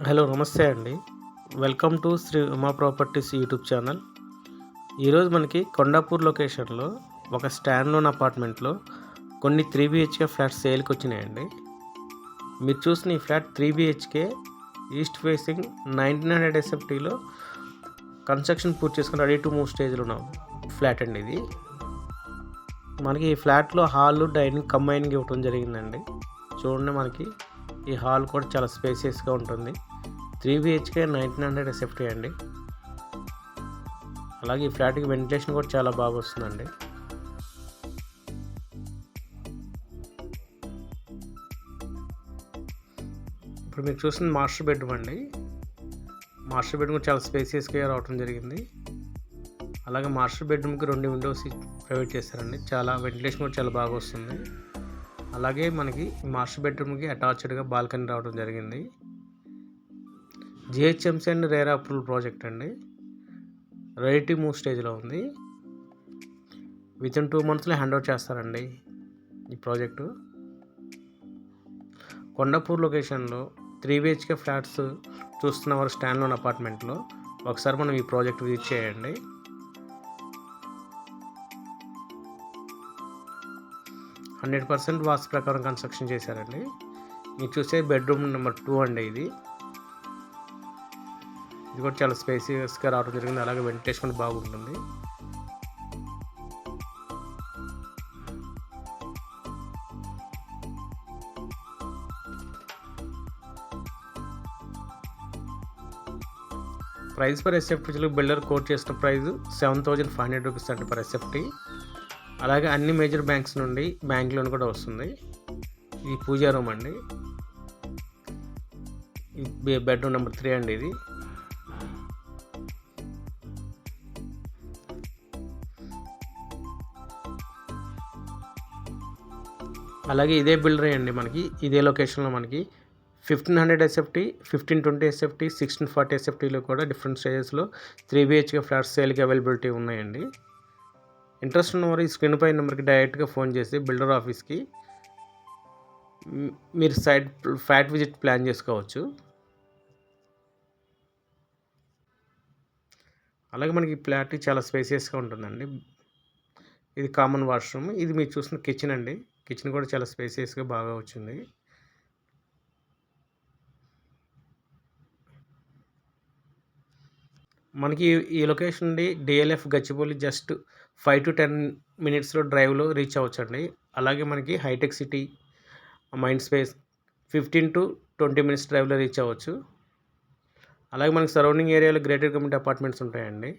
Hello నమస్తే అండి. Welcome to Shri Uma properties YouTube channel. ఈరోజు మనకి కొండాపూర్ లొకేషన్‌లో ఒక స్టాండ్ లోన్ అపార్ట్మెంట్‌లో కొన్ని 3 బీహెచ్‌కే ఫ్లాట్స్ సేల్‌కి వచ్చినాయండి. మీరు చూసిన ఈ ఫ్లాట్ 3 బీహెచ్‌కే ఈస్ట్ ఫేసింగ్ 1900 ఎస్ఎఫ్టీలో కన్స్ట్రక్షన్ పూర్తి చేసుకొని రెడీ టు మూవ్ స్టేజ్‌లో ఉన్న ఫ్లాట్ అండి ఇది. మనకి ఈ ఫ్లాట్‌లో హాలు, డైనింగ్ కంబైన్‌గా ఇవ్వడం జరిగిందండి. చూడండి, మనకి ఈ హాల్ కూడా చాలా స్పేసియస్‌గా ఉంటుంది. 3 బీహెచ్‌కే 1900 ఎస్ఎఫ్టీ అండి. అలాగే ఈ ఫ్లాట్‌కి వెంటిలేషన్ కూడా చాలా బాగా వస్తుందండి. ఇప్పుడు మీరు చూస్తుంది మాస్టర్ బెడ్రూమ్ అండి. మాస్టర్ బెడ్రూమ్ చాలా స్పేసియస్‌గా రావడం జరిగింది. అలాగే మాస్టర్ బెడ్రూమ్‌కి 2 విండోస్ ప్రొవైడ్ చేశారండి. చాలా వెంటిలేషన్ కూడా చాలా బాగా వస్తుంది. అలాగే మనకి మాస్టర్ బెడ్రూమ్‌కి అటాచ్డ్‌గా బాల్కనీ రావడం జరిగింది. GHMC and RERA approval project అండి. రెడీ టు మూవ్ స్టేజ్లో ఉంది. వితిన్ 2 మంత్స్లో హ్యాండ్ ఓవర్ చేస్తారండి ఈ ప్రాజెక్టు. కొండాపూర్ లొకేషన్లో 3 బీహెచ్కే ఫ్లాట్స్ చూస్తున్న వారు స్టాండ్ లోన్ అపార్ట్మెంట్లో ఒకసారి మనం ఈ ప్రాజెక్ట్ విజిట్ చేయండి. హండ్రెడ్ % వాస్తు ప్రకారం కన్స్ట్రక్షన్ చేశారండి. మీరు చూసే బెడ్రూమ్ నెంబర్ 2 అండి ఇది. ఇది కూడా చాలా స్పేసియస్గా రావడం జరిగింది. అలాగే వెంటిలేషన్ కూడా బాగుంటుంది. ప్రైస్ పర్ ఎస్ఎఫ్టీలో బిల్డర్ కోట్ చేసిన ప్రైస్ 7,500 రూపీస్ అండి పర్ ఎస్ఎఫ్టీ. అలాగే అన్ని మేజర్ బ్యాంక్స్ నుండి బ్యాంక్ లోన్ కూడా వస్తుంది. ఇది పూజా రూమ్ అండి. ఇది బెడ్రూమ్ నెంబర్ 3 అండి ఇది. అలాగే ఇదే బిల్డరే అండి, మనకి ఇదే లొకేషన్లో మనకి 1500 ఎస్ఎఫ్టీ, 1520 ఎస్ఎఫ్టీ, 1640 ఎస్ఎఫ్టీలో కూడా డిఫరెంట్ స్టేజెస్లో 3 బీహెచ్కే ఫ్లాట్స్ సేల్కి అవైలబిలిటీ ఉన్నాయండి. ఇంట్రెస్ట్ ఉన్నవారు ఈ స్క్రీన్ పై నెంబర్కి డైరెక్ట్గా ఫోన్ చేసి బిల్డర్ ఆఫీస్కి మీరు ఫ్లాట్ విజిట్ ప్లాన్ చేసుకోవచ్చు. అలాగే మనకి ఈ ఫ్లాట్ చాలా స్పేసియస్గా ఉంటుందండి. ఇది కామన్ వాష్రూమ్. ఇది మీరు చూసిన కిచెన్ అండి. కిచెన్ కూడా చాలా స్పేసియస్గా బాగా వచ్చింది. మనకి ఈ లొకేషన్ నుండి డిఎల్ఎఫ్ గచ్చిబౌలి జస్ట్ 5 to 10 మినిట్స్లో డ్రైవ్లో రీచ్ అవ్వచ్చండి. అలాగే మనకి హైటెక్ City, mind space 15 to 20 minutes డ్రైవ్లో రీచ్ అవ్వచ్చు. అలాగే మనకి సరౌండింగ్ ఏరియాలో గ్రేటర్ కమ్యూనిటీ అపార్ట్మెంట్స్ ఉంటాయండి.